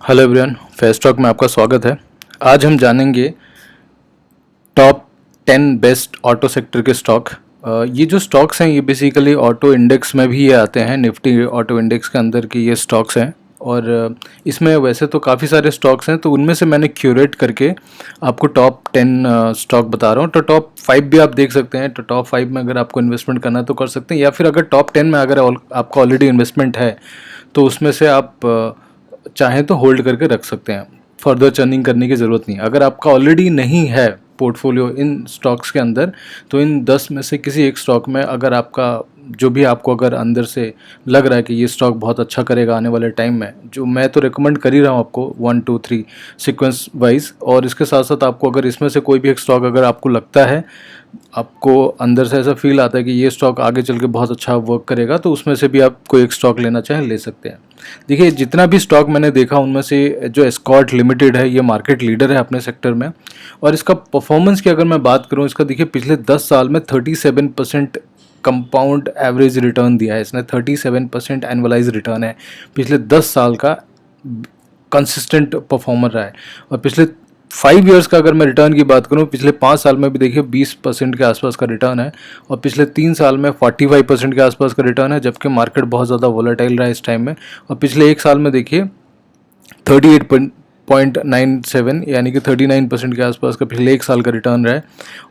Hello everyone, fest talk में आपका स्वागत है। आज हम जानेंगे टॉप 10 बेस्ट ऑटो सेक्टर के स्टॉक। ये जो स्टॉक्स हैं ये बेसिकली ऑटो इंडेक्स में भी ये आते हैं, निफ्टी ऑटो इंडेक्स के अंदर के ये स्टॉक्स हैं। और इसमें वैसे तो काफ़ी सारे स्टॉक्स हैं, तो उनमें से मैंने क्यूरेट करके आपको टॉप 10 स्टॉक बता रहा हूँ। तो टॉप 5 भी आप देख सकते हैं, तो टॉप 5 में अगर आपको इन्वेस्टमेंट करना है तो कर सकते हैं, या फिर अगर टॉप 10 में अगर आपका ऑलरेडी इन्वेस्टमेंट है तो उसमें से आप चाहें तो होल्ड करके रख सकते हैं। फर्दर चर्निंग करने की ज़रूरत नहीं। अगर आपका ऑलरेडी नहीं है पोर्टफोलियो इन स्टॉक्स के अंदर, तो इन 10 में से किसी एक स्टॉक में अगर आपका जो भी आपको अगर अंदर से लग रहा है कि ये स्टॉक बहुत अच्छा करेगा आने वाले टाइम में, जो मैं तो रिकमेंड कर ही रहा हूँ आपको 1 2 3 सीक्वेंस वाइज। और इसके साथ साथ आपको अगर इसमें से कोई भी एक स्टॉक अगर आपको लगता है, आपको अंदर से ऐसा फील आता है कि ये स्टॉक आगे चल के बहुत अच्छा वर्क करेगा, तो उसमें से भी आप कोई एक स्टॉक लेना चाहें ले सकते हैं। देखिए, जितना भी स्टॉक मैंने देखा उनमें से जो एस्कॉर्ट लिमिटेड है ये मार्केट लीडर है अपने सेक्टर में। और इसका परफॉर्मेंस की अगर मैं बात करूं, इसका देखिए पिछले 10 साल में 37% कंपाउंड एवरेज रिटर्न दिया है इसने। 37% एनुअलाइज रिटर्न है पिछले 10 साल का, कंसिस्टेंट परफॉर्मर रहा है। और पिछले 5 ईयर्स का अगर मैं रिटर्न की बात करूं, पिछले 5 साल में भी देखिए 20% के आसपास का रिटर्न है, और पिछले 3 साल में 45% के आसपास का रिटर्न है, जबकि मार्केट बहुत ज़्यादा वोलेटाइल रहा है इस टाइम में। और पिछले एक साल में देखिए 38.97 यानी कि 39% के आसपास का पिछले एक साल का रिटर्न रहा है।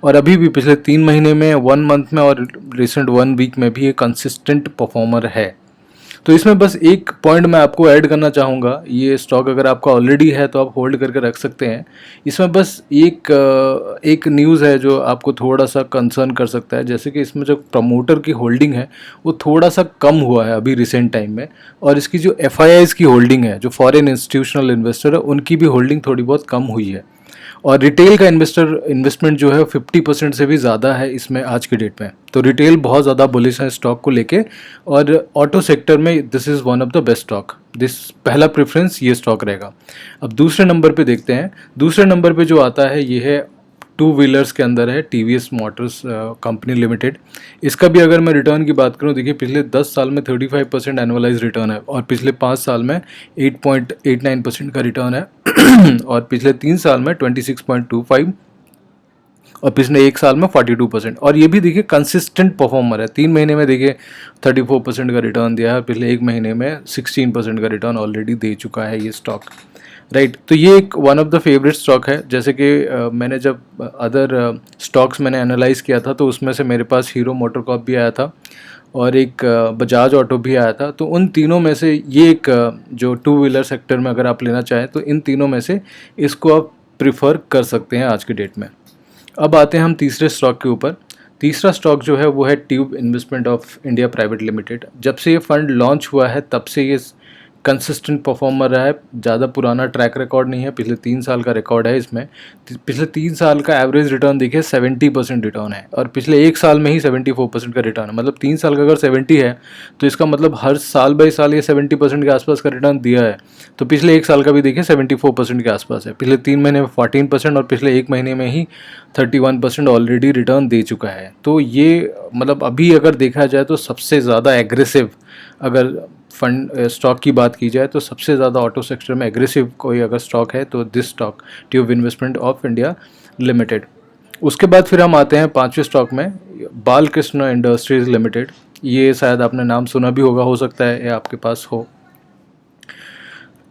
और अभी भी पिछले 3 महीने में, 1 मंथ में और रिसेंट 1 वीक में भी ये कंसिस्टेंट परफॉर्मर है। तो इसमें बस एक पॉइंट मैं आपको ऐड करना चाहूँगा, ये स्टॉक अगर आपका ऑलरेडी है तो आप होल्ड करके रख सकते हैं। इसमें बस एक न्यूज़ है जो आपको थोड़ा सा कंसर्न कर सकता है, जैसे कि इसमें जो प्रमोटर की होल्डिंग है वो थोड़ा सा कम हुआ है अभी रिसेंट टाइम में। और इसकी जो एफआईआईज़ की होल्डिंग है, जो फॉरेन इंस्टीट्यूशनल इन्वेस्टर है, उनकी भी होल्डिंग थोड़ी बहुत कम हुई है। और रिटेल का इन्वेस्टमेंट जो है 50% से भी ज़्यादा है इसमें आज की डेट में। तो रिटेल बहुत ज़्यादा बुलिश है स्टॉक को लेके। और ऑटो सेक्टर में this is one of the best stock. This पहला प्रेफरेंस ये स्टॉक रहेगा। अब दूसरे नंबर पे देखते हैं। दूसरे नंबर पे जो आता है ये है टू व्हीलर्स के अंदर है टीवीएस मोटर्स कंपनी लिमिटेड। इसका भी अगर मैं रिटर्न की बात करूं, देखिए पिछले 10 साल में 35% एनुअलाइज रिटर्न है, और पिछले 5 साल में 8.89% का रिटर्न है और पिछले 3 साल में 26.25, और पिछले एक साल में 42%। और ये भी देखिए कंसिस्टेंट परफॉर्मर है। 3 महीने में देखिए 34% का रिटर्न दिया है, पिछले एक महीने में 16% का रिटर्न ऑलरेडी दे चुका है ये स्टॉक। राइट, तो ये एक one of the favourite stock है। जैसे कि मैंने जब अदर स्टॉक्स मैंने एनालाइज किया था, तो उसमें से मेरे पास हीरो मोटर कॉर्प भी आया था और एक बजाज ऑटो भी आया था। तो उन तीनों में से ये एक जो टू व्हीलर सेक्टर में अगर आप लेना चाहें तो इन तीनों में से इसको आप प्रिफर कर सकते हैं आज की डेट में। अब आते हैं हम तीसरे स्टॉक के ऊपर। तीसरा स्टॉक जो है वो है tube investment of India private limited. जब से ये फंड लॉन्च हुआ है तब से ये कंसिस्टेंट परफॉर्मर रहा है। ज़्यादा पुराना ट्रैक रिकॉर्ड नहीं है, पिछले 3 साल का रिकॉर्ड है इसमें। पिछले 3 साल का एवरेज रिटर्न देखिए 70% रिटर्न है, और पिछले एक साल में ही 74% का रिटर्न है। मतलब 3 साल का अगर 70 है तो इसका मतलब हर साल बाई साल ये 70% के आसपास का रिटर्न दिया है। तो पिछले एक साल का भी देखिए 74% के आसपास है। पिछले 3 महीने में 14% और पिछले एक महीने में ही 31% ऑलरेडी रिटर्न दे चुका है। तो ये मतलब अभी अगर देखा जाए तो सबसे ज़्यादा एग्रेसिव, अगर फंड स्टॉक की बात की जाए तो सबसे ज़्यादा ऑटो सेक्टर में एग्रेसिव कोई अगर स्टॉक है तो this stock tube investment of India limited. उसके बाद फिर हम आते हैं पांचवें स्टॉक में, बालकृष्ण इंडस्ट्रीज लिमिटेड। ये शायद आपने नाम सुना भी होगा, हो सकता है ये आपके पास हो।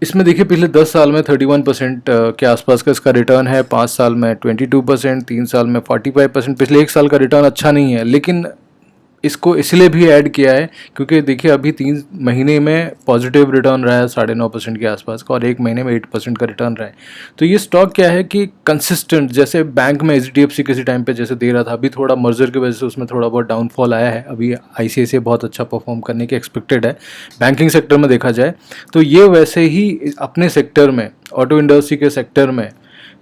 इसमें देखिए पिछले 10 साल में 31% के आसपास का इसका रिटर्न है, 5 साल में 22%, 3 साल में 45%। पिछले एक साल का रिटर्न अच्छा नहीं है, लेकिन इसको इसलिए भी ऐड किया है क्योंकि देखिए अभी 3 महीने में पॉजिटिव रिटर्न रहा है 9.5% के आसपास का, और एक महीने में 8% का रिटर्न रहा है। तो ये स्टॉक क्या है कि कंसिस्टेंट, जैसे बैंक में HDFC किसी टाइम पे जैसे दे रहा था, अभी थोड़ा मर्जर की वजह से उसमें थोड़ा बहुत डाउनफॉल आया है। अभी ICICI बहुत अच्छा परफॉर्म करने की एक्सपेक्टेड है बैंकिंग सेक्टर में देखा जाए। तो ये वैसे ही अपने सेक्टर में, ऑटो इंडस्ट्री के सेक्टर में,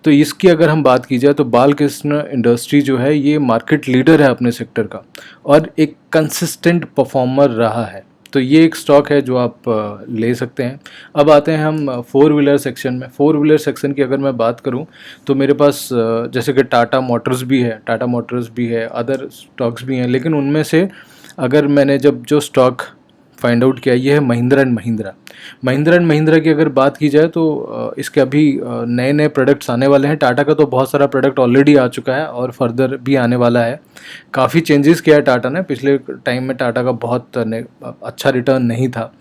तो इसकी अगर हम बात की जाए तो बालकृष्ण इंडस्ट्री जो है ये मार्केट लीडर है अपने सेक्टर का, और एक कंसिस्टेंट परफॉर्मर रहा है। तो ये एक स्टॉक है जो आप ले सकते हैं। अब आते हैं हम 4 व्हीलर सेक्शन में। 4 व्हीलर सेक्शन की अगर मैं बात करूं तो मेरे पास जैसे कि टाटा मोटर्स भी है, अदर स्टॉक्स भी हैं। लेकिन उनमें से अगर मैंने जब जो स्टॉक फाइंड आउट किया, ये है महिंद्रा एंड महिंद्रा। महिंद्रा एंड महिंद्रा की अगर बात की जाए तो इसके अभी नए नए प्रोडक्ट्स आने वाले हैं। टाटा का तो बहुत सारा प्रोडक्ट ऑलरेडी आ चुका है और फर्दर भी आने वाला है। काफ़ी चेंजेस किया है टाटा ने। पिछले टाइम में टाटा का बहुत अच्छा रिटर्न नहीं था,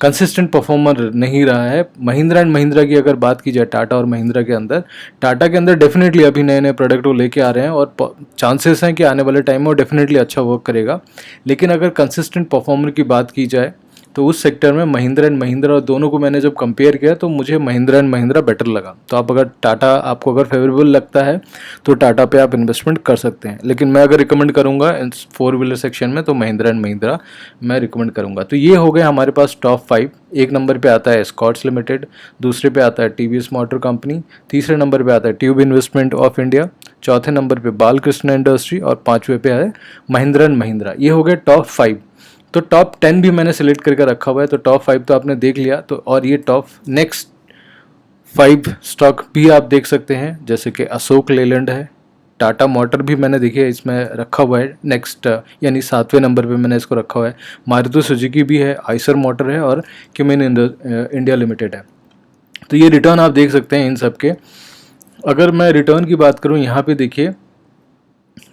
कंसिस्टेंट परफॉर्मर नहीं रहा है। महिंद्रा एंड महिंद्रा की अगर बात की जाए टाटा और महिंद्रा के अंदर, टाटा के अंदर डेफिनेटली अभी नए नए प्रोडक्ट वो लेके आ रहे हैं और चांसेस हैं कि आने वाले टाइम में वो डेफिनेटली अच्छा वर्क करेगा। लेकिन अगर कंसिस्टेंट परफॉर्मर की बात की जाए तो उस सेक्टर में महिंद्रा एंड महिंद्रा, और दोनों को मैंने जब कंपेयर किया तो मुझे महिंद्रा एंड महिंद्रा बेटर लगा। तो आप अगर टाटा आपको अगर फेवरेबल लगता है तो टाटा पे आप इन्वेस्टमेंट कर सकते हैं। लेकिन मैं अगर रिकमेंड करूंगा इस 4 व्हीलर सेक्शन में तो महिंद्रा एंड महिंद्रा मैं रिकमेंड करूंगा। तो ये हो गए हमारे पास टॉप 5। एक नंबर पे आता है एस्कॉर्ट्स लिमिटेड, दूसरे पे आता है टीवीएस मोटर कंपनी, तीसरे नंबर पे आता है ट्यूब इन्वेस्टमेंट ऑफ इंडिया, चौथे नंबर पे बालकृष्ण इंडस्ट्री और पाँचवें पे है महिंद्रा एंड महिंद्रा। ये हो गए टॉप 5। तो टॉप 10 भी मैंने सेलेक्ट करके रखा हुआ है। तो टॉप 5 तो आपने देख लिया, तो और ये टॉप नेक्स्ट 5 स्टॉक भी आप देख सकते हैं, जैसे कि अशोक लेलैंड है, टाटा मोटर भी मैंने देखिए इसमें रखा हुआ है नेक्स्ट, यानी 7वें नंबर पे मैंने इसको रखा हुआ है। मारुति सुजुकी भी है, आइसर मोटर है और क्यूमिन इंडिया लिमिटेड है। तो ये रिटर्न आप देख सकते हैं इन सब के। अगर मैं रिटर्न की बात करूँ, यहाँ पे देखिए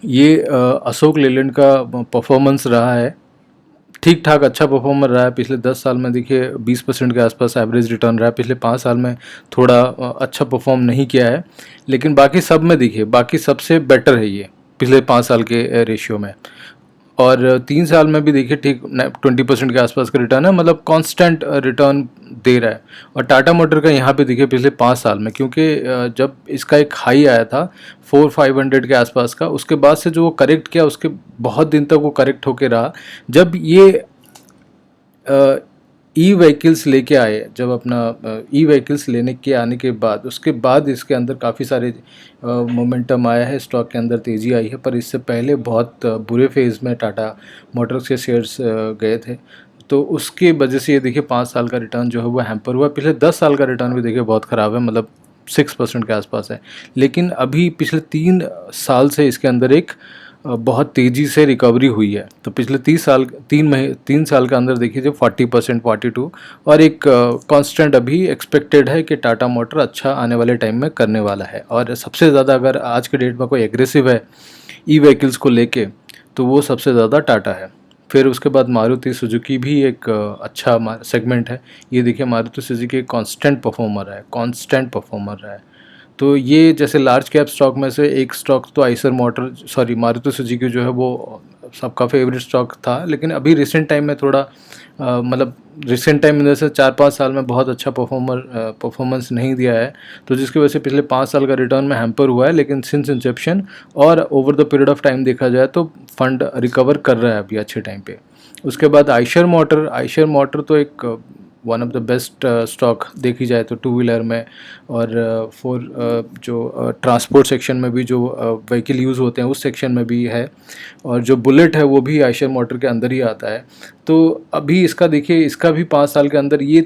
ये अशोक लेलैंड का परफॉर्मेंस रहा है ठीक ठाक, अच्छा परफॉर्मर रहा है। पिछले 10 साल में देखिए 20% के आसपास एवरेज रिटर्न रहा है। पिछले 5 साल में थोड़ा अच्छा परफॉर्म नहीं किया है, लेकिन बाकी सब में देखिए बाकी सबसे बेटर है ये पिछले 5 साल के रेशियो में। और 3 साल में भी देखिए ठीक 20% के आसपास का रिटर्न है, मतलब कांस्टेंट रिटर्न दे रहा है। और टाटा मोटर का यहाँ पे देखिए पिछले 5 साल में, क्योंकि जब इसका एक हाई आया था 4,500 के आसपास का, उसके बाद से जो वो करेक्ट किया उसके बहुत दिन तक वो करेक्ट होके रहा। जब ये ई व्हीकल्स लेके आए, जब अपना ई व्हीकल्स लेने के आने के बाद उसके बाद इसके अंदर काफ़ी सारे मोमेंटम आया है, स्टॉक के अंदर तेज़ी आई है। पर इससे पहले बहुत बुरे फेज़ में टाटा मोटर्स के शेयर्स गए थे। तो उसके वजह से ये देखिए 5 साल का रिटर्न जो है वो हैम्पर हुआ। पिछले 10 साल का रिटर्न भी देखिए बहुत ख़राब है, मतलब 6% के आसपास है। लेकिन अभी पिछले 3 साल से इसके अंदर एक बहुत तेज़ी से रिकवरी हुई है। तो पिछले 3 साल के अंदर देखिए जो 40%, 42 और एक कांस्टेंट अभी एक्सपेक्टेड है कि टाटा मोटर अच्छा आने वाले टाइम में करने वाला है। और सबसे ज़्यादा अगर आज के डेट में कोई एग्रेसिव है ई व्हीकल्स को लेके तो वो सबसे ज़्यादा टाटा है। फिर उसके बाद मारुति सुजुकी भी एक अच्छा सेगमेंट है। ये देखिए मारुति सुजुकी एक कांस्टेंट परफॉर्मर है। तो ये जैसे लार्ज कैप स्टॉक में से एक स्टॉक तो मारुति सुजुकी जो है वो सबका फेवरेट स्टॉक था। लेकिन अभी रिसेंट टाइम में थोड़ा मतलब रिसेंट टाइम में जैसे 4-5 साल में बहुत अच्छा परफॉर्मेंस नहीं दिया है, तो जिसकी वजह से पिछले 5 साल का रिटर्न में हैम्पर हुआ है। लेकिन सिंस इंसेप्शन और over the period of time देखा जाए तो फंड रिकवर कर रहा है अभी अच्छे टाइम पे। उसके बाद आइशर मोटर तो एक one of the best stock देखी जाए तो 2 व्हीलर में और जो ट्रांसपोर्ट सेक्शन में भी जो व्हीकल यूज़ होते हैं उस सेक्शन में भी है। और जो बुलेट है वो भी आइशर मोटर के अंदर ही आता है। तो अभी इसका देखिए, इसका भी 5 साल के अंदर ये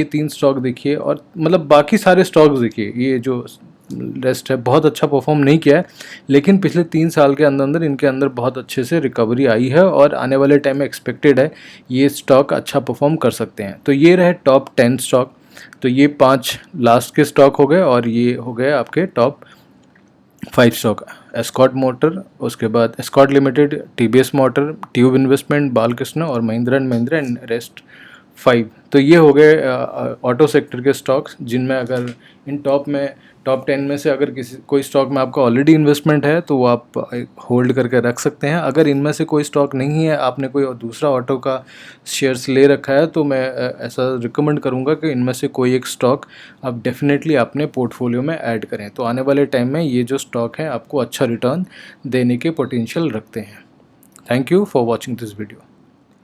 3 स्टॉक देखिए, और मतलब बाकी सारे स्टॉक्स देखिए, ये जो रेस्ट है बहुत अच्छा परफॉर्म नहीं किया है। लेकिन पिछले 3 साल के अंदर इनके अंदर बहुत अच्छे से रिकवरी आई है और आने वाले टाइम में एक्सपेक्टेड है ये स्टॉक अच्छा परफॉर्म कर सकते हैं। तो ये रहे टॉप 10 स्टॉक। तो ये 5 लास्ट के स्टॉक हो गए और ये हो गए आपके टॉप 5 स्टॉक। एस्कॉर्ट मोटर, उसके बाद escort limited, TVS motor, tube investment, Balkrishna और महिंद्रा एंड रेस्ट 5। तो ये हो गए ऑटो सेक्टर के स्टॉक्स, जिनमें अगर इन टॉप 10 में से अगर कोई स्टॉक में आपका ऑलरेडी इन्वेस्टमेंट है तो वो आप होल्ड करके रख सकते हैं। अगर इनमें से कोई स्टॉक नहीं है, आपने कोई दूसरा ऑटो का शेयर्स ले रखा है, तो मैं ऐसा रिकमेंड करूंगा कि इनमें से कोई एक स्टॉक आप डेफिनेटली अपने पोर्टफोलियो में ऐड करें। तो आने वाले टाइम में ये जो स्टॉक है आपको अच्छा रिटर्न देने के पोटेंशियल रखते हैं। Thank you for watching this video.